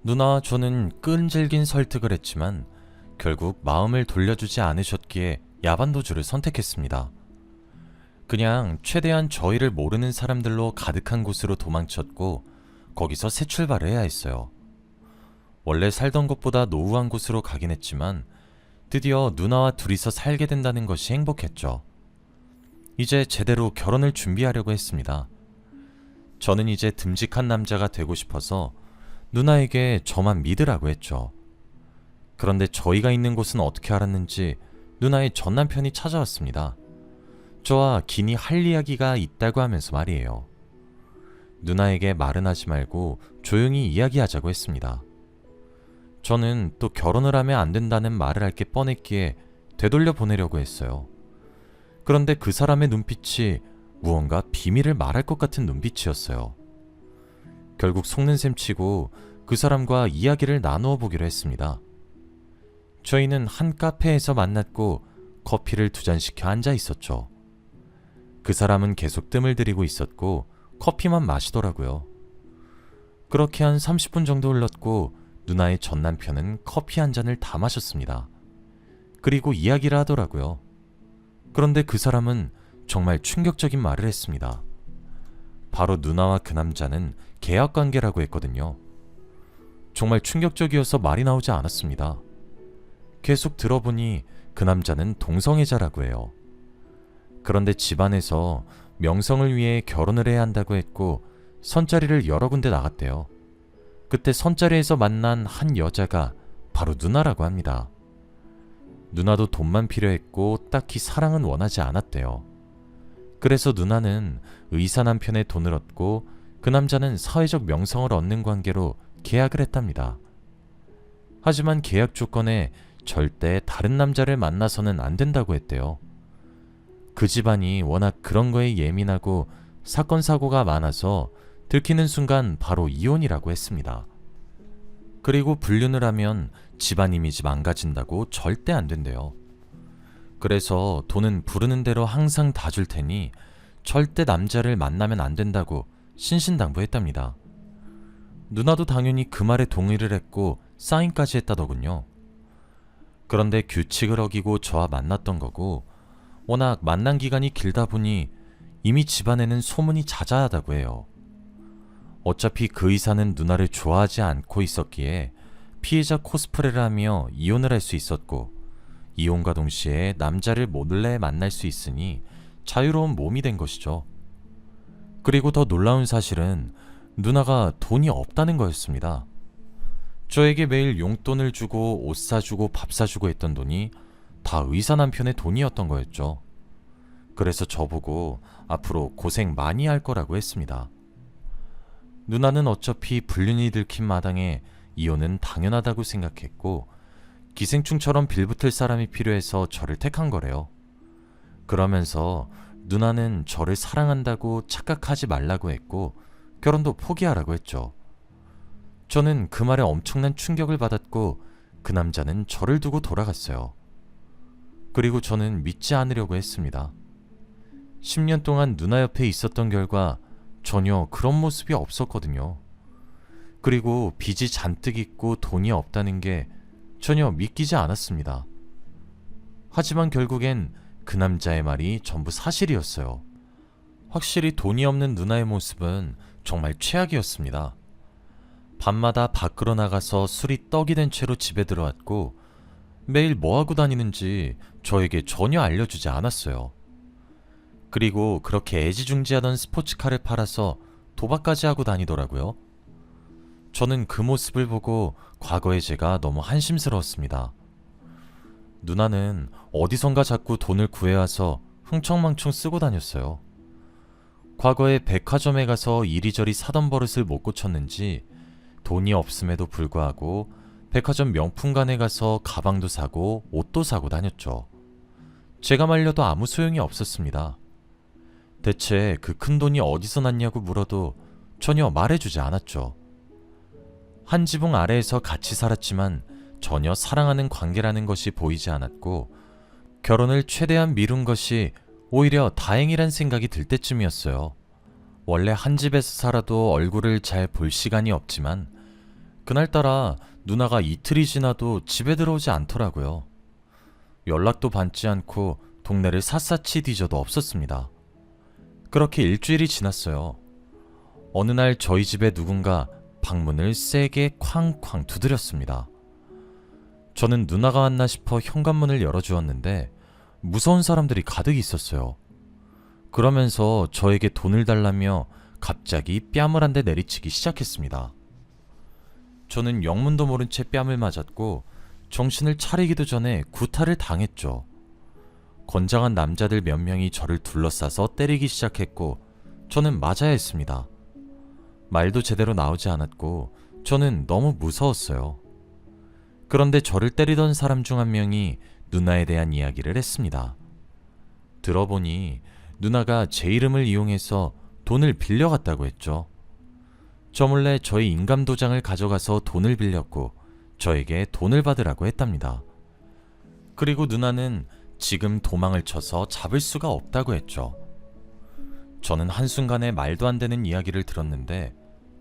누나와 저는 끈질긴 설득을 했지만 결국 마음을 돌려주지 않으셨기에 야반도주를 선택했습니다. 그냥 최대한 저희를 모르는 사람들로 가득한 곳으로 도망쳤고 거기서 새 출발을 해야 했어요. 원래 살던 곳보다 노후한 곳으로 가긴 했지만 드디어 누나와 둘이서 살게 된다는 것이 행복했죠. 이제 제대로 결혼을 준비하려고 했습니다. 저는 이제 듬직한 남자가 되고 싶어서 누나에게 저만 믿으라고 했죠. 그런데 저희가 있는 곳은 어떻게 알았는지 누나의 전 남편이 찾아왔습니다. 저와 긴히 할 이야기가 있다고 하면서 말이에요. 누나에게 말은 하지 말고 조용히 이야기하자고 했습니다. 저는 또 결혼을 하면 안 된다는 말을 할 게 뻔했기에 되돌려 보내려고 했어요. 그런데 그 사람의 눈빛이 무언가 비밀을 말할 것 같은 눈빛이었어요. 결국 속는 셈 치고 그 사람과 이야기를 나누어 보기로 했습니다. 저희는 한 카페에서 만났고 커피를 2잔 시켜 앉아 있었죠. 그 사람은 계속 뜸을 들이고 있었고 커피만 마시더라고요. 그렇게 한 30분 정도 흘렀고 누나의 전 남편은 커피 한 잔을 다 마셨습니다. 그리고 이야기를 하더라고요. 그런데 그 사람은 정말 충격적인 말을 했습니다. 바로 누나와 그 남자는 계약관계라고 했거든요. 정말 충격적이어서 말이 나오지 않았습니다. 계속 들어보니 그 남자는 동성애자라고 해요. 그런데 집안에서 명성을 위해 결혼을 해야 한다고 했고 선자리를 여러 군데 나갔대요. 그때 선자리에서 만난 한 여자가 바로 누나라고 합니다. 누나도 돈만 필요했고 딱히 사랑은 원하지 않았대요. 그래서 누나는 의사 남편의 돈을 얻고 그 남자는 사회적 명성을 얻는 관계로 계약을 했답니다. 하지만 계약 조건에 절대 다른 남자를 만나서는 안 된다고 했대요. 그 집안이 워낙 그런 거에 예민하고 사건 사고가 많아서 들키는 순간 바로 이혼이라고 했습니다. 그리고 불륜을 하면 집안 이미지 망가진다고 절대 안 된대요. 그래서 돈은 부르는 대로 항상 다 줄 테니 절대 남자를 만나면 안 된다고 신신당부했답니다. 누나도 당연히 그 말에 동의를 했고 사인까지 했다더군요. 그런데 규칙을 어기고 저와 만났던 거고 워낙 만난 기간이 길다 보니 이미 집안에는 소문이 자자하다고 해요. 어차피 그 의사는 누나를 좋아하지 않고 있었기에 피해자 코스프레를 하며 이혼을 할 수 있었고 이혼과 동시에 남자를 몰래 만날 수 있으니 자유로운 몸이 된 것이죠. 그리고 더 놀라운 사실은 누나가 돈이 없다는 거였습니다. 저에게 매일 용돈을 주고 옷 사주고 밥 사주고 했던 돈이 다 의사 남편의 돈이었던 거였죠. 그래서 저보고 앞으로 고생 많이 할 거라고 했습니다. 누나는 어차피 불륜이 들킨 마당에 이혼은 당연하다고 생각했고 기생충처럼 빌붙을 사람이 필요해서 저를 택한 거래요. 그러면서 누나는 저를 사랑한다고 착각하지 말라고 했고 결혼도 포기하라고 했죠. 저는 그 말에 엄청난 충격을 받았고 그 남자는 저를 두고 돌아갔어요. 그리고 저는 믿지 않으려고 했습니다. 10년 동안 누나 옆에 있었던 결과 전혀 그런 모습이 없었거든요. 그리고 빚이 잔뜩 있고 돈이 없다는 게 전혀 믿기지 않았습니다. 하지만 결국엔 그 남자의 말이 전부 사실이었어요. 확실히 돈이 없는 누나의 모습은 정말 최악이었습니다. 밤마다 밖으로 나가서 술이 떡이 된 채로 집에 들어왔고 매일 뭐하고 다니는지 저에게 전혀 알려주지 않았어요. 그리고 그렇게 애지중지하던 스포츠카를 팔아서 도박까지 하고 다니더라고요. 저는 그 모습을 보고 과거의 제가 너무 한심스러웠습니다. 누나는 어디선가 자꾸 돈을 구해와서 흥청망청 쓰고 다녔어요. 과거에 백화점에 가서 이리저리 사던 버릇을 못 고쳤는지 돈이 없음에도 불구하고 백화점 명품관에 가서 가방도 사고 옷도 사고 다녔죠. 제가 말려도 아무 소용이 없었습니다. 대체 그 큰 돈이 어디서 났냐고 물어도 전혀 말해주지 않았죠. 한 지붕 아래에서 같이 살았지만 전혀 사랑하는 관계라는 것이 보이지 않았고 결혼을 최대한 미룬 것이 오히려 다행이란 생각이 들 때쯤이었어요. 원래 한 집에서 살아도 얼굴을 잘 볼 시간이 없지만 그날따라 누나가 이틀이 지나도 집에 들어오지 않더라고요. 연락도 받지 않고 동네를 샅샅이 뒤져도 없었습니다. 그렇게 일주일이 지났어요. 어느 날 저희 집에 누군가 방문을 세게 쾅쾅 두드렸습니다. 저는 누나가 왔나 싶어 현관문을 열어주었는데 무서운 사람들이 가득 있었어요. 그러면서 저에게 돈을 달라며 갑자기 뺨을 한 대 내리치기 시작했습니다. 저는 영문도 모른 채 뺨을 맞았고 정신을 차리기도 전에 구타를 당했죠. 건장한 남자들 몇 명이 저를 둘러싸서 때리기 시작했고 저는 맞아야 했습니다. 말도 제대로 나오지 않았고 저는 너무 무서웠어요. 그런데 저를 때리던 사람 중 한 명이 누나에 대한 이야기를 했습니다. 들어보니 누나가 제 이름을 이용해서 돈을 빌려갔다고 했죠. 저 몰래 저희 인감도장을 가져가서 돈을 빌렸고 저에게 돈을 받으라고 했답니다. 그리고 누나는 지금 도망을 쳐서 잡을 수가 없다고 했죠. 저는 한순간에 말도 안 되는 이야기를 들었는데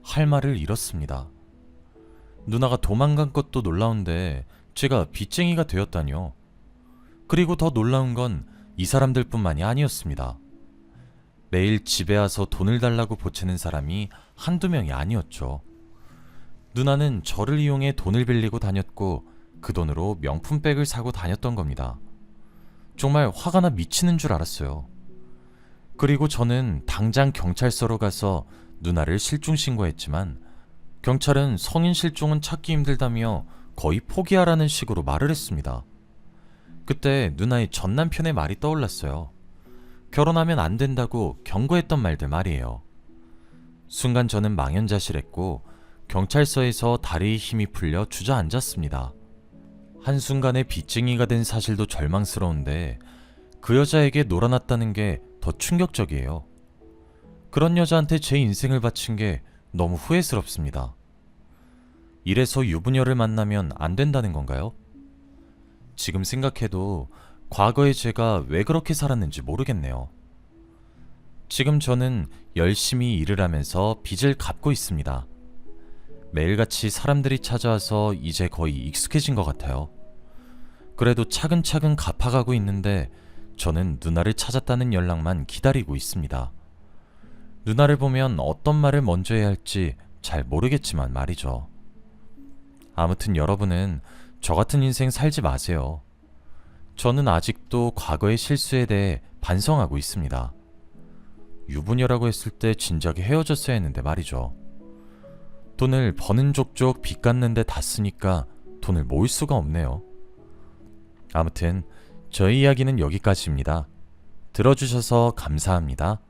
할 말을 잃었습니다. 누나가 도망간 것도 놀라운데 제가 빚쟁이가 되었다뇨. 그리고 더 놀라운 건 이 사람들 뿐만이 아니었습니다. 매일 집에 와서 돈을 달라고 보채는 사람이 한두 명이 아니었죠. 누나는 저를 이용해 돈을 빌리고 다녔고 그 돈으로 명품백을 사고 다녔던 겁니다. 정말 화가 나 미치는 줄 알았어요. 그리고 저는 당장 경찰서로 가서 누나를 실종 신고했지만 경찰은 성인 실종은 찾기 힘들다며 거의 포기하라는 식으로 말을 했습니다. 그때 누나의 전 남편의 말이 떠올랐어요. 결혼하면 안 된다고 경고했던 말들 말이에요. 순간 저는 망연자실했고 경찰서에서 다리에 힘이 풀려 주저앉았습니다. 한순간에 빚쟁이가 된 사실도 절망스러운데 그 여자에게 놀아났다는 게 더 충격적이에요. 그런 여자한테 제 인생을 바친 게 너무 후회스럽습니다. 이래서 유부녀를 만나면 안 된다는 건가요? 지금 생각해도 과거의 제가 왜 그렇게 살았는지 모르겠네요. 지금 저는 열심히 일을 하면서 빚을 갚고 있습니다. 매일같이 사람들이 찾아와서 이제 거의 익숙해진 것 같아요. 그래도 차근차근 갚아가고 있는데 저는 누나를 찾았다는 연락만 기다리고 있습니다. 누나를 보면 어떤 말을 먼저 해야 할지 잘 모르겠지만 말이죠. 아무튼 여러분은 저 같은 인생 살지 마세요. 저는 아직도 과거의 실수에 대해 반성하고 있습니다. 유부녀라고 했을 때 진작에 헤어졌어야 했는데 말이죠. 돈을 버는 족족 빚 갚는데 다 쓰니까 돈을 모을 수가 없네요. 아무튼 저희 이야기는 여기까지입니다. 들어주셔서 감사합니다.